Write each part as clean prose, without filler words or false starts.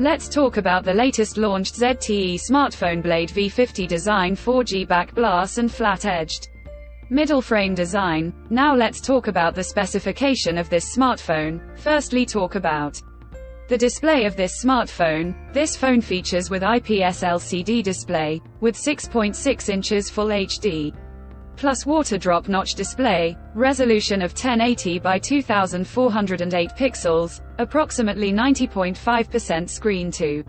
Let's talk about the latest launched ZTE smartphone Blade V50 design, 4G back glass and flat-edged middle frame design. Now let's talk about the specification of this smartphone. Firstly, talk about the display of this smartphone. This phone features with IPS LCD display, with 6.6 inches Full HD, plus water drop notch display, resolution of 1080 by 2408 pixels, approximately 90.5% screen to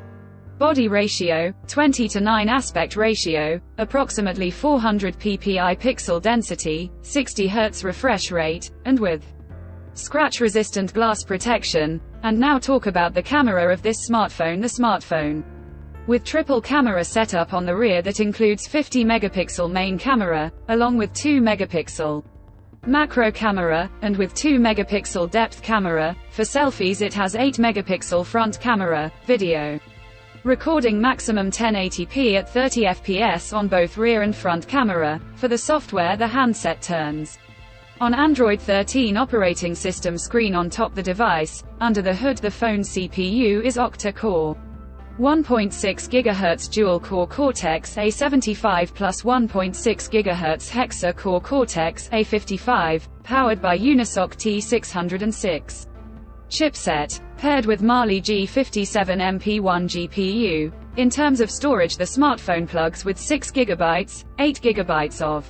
body ratio, 20:9 aspect ratio, approximately 400 ppi pixel density, 60 Hz refresh rate, and with scratch-resistant glass protection. And now talk about the camera of this smartphone. The smartphone with triple camera setup on the rear that includes 50 megapixel main camera, along with 2 megapixel macro camera, and with 2 megapixel depth camera. For selfies it has 8 megapixel front camera, video recording maximum 1080p at 30 fps on both rear and front camera. For the software, the handset turns on Android 13 operating system. Screen on top the device. Under the hood, the phone CPU is octa-core 1.6 GHz dual-core Cortex A75 plus 1.6 GHz hexa-core Cortex A55, powered by Unisoc T606 chipset, paired with Mali G57 MP1 GPU. In terms of storage, the smartphone plugs with 6 GB, 8 GB of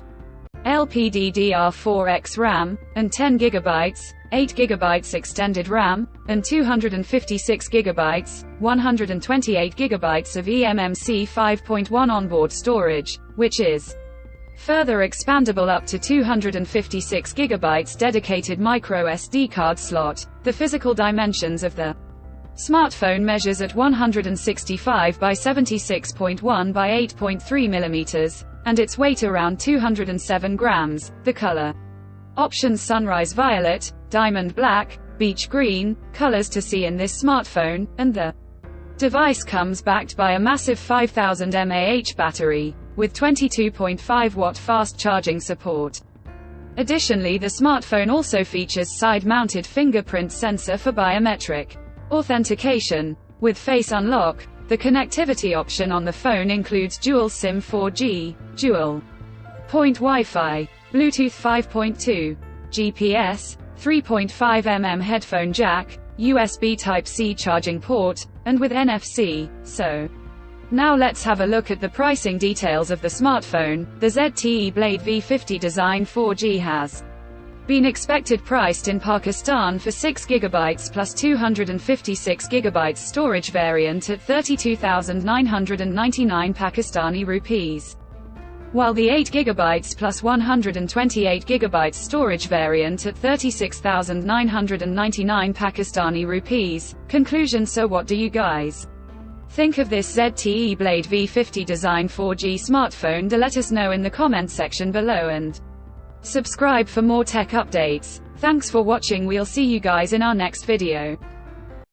LPDDR4X RAM, and 10 GB, 8 GB extended RAM, and 256 GB, 128 GB of eMMC 5.1 onboard storage, which is further expandable up to 256 GB dedicated micro SD card slot. The physical dimensions of the smartphone measures at 165 by 76.1 by 8.3 mm, and its weight around 207 grams. The color options: sunrise violet, diamond black, beach green, colors to see in this smartphone, and the device comes backed by a massive 5000 mAh battery, with 22.5 watt fast charging support. Additionally, the smartphone also features side-mounted fingerprint sensor for biometric authentication. With face unlock, the connectivity option on the phone includes dual SIM 4G, dual point Wi-Fi, Bluetooth 5.2, GPS, 3.5 headphone jack, USB Type-C charging port, and with NFC. So, now let's have a look at the pricing details of the smartphone. The ZTE Blade V50 design 4G has been expected priced in Pakistan for 6 GB plus 256 GB storage variant at 32,999 Pakistani rupees, while the 8 GB plus 128 GB storage variant at 36,999 Pakistani rupees. Conclusion: so what do you guys think of this ZTE Blade V50 design 4G smartphone? Let us know in the comment section below, and subscribe for more tech updates. Thanks for watching. We'll see you guys in our next video.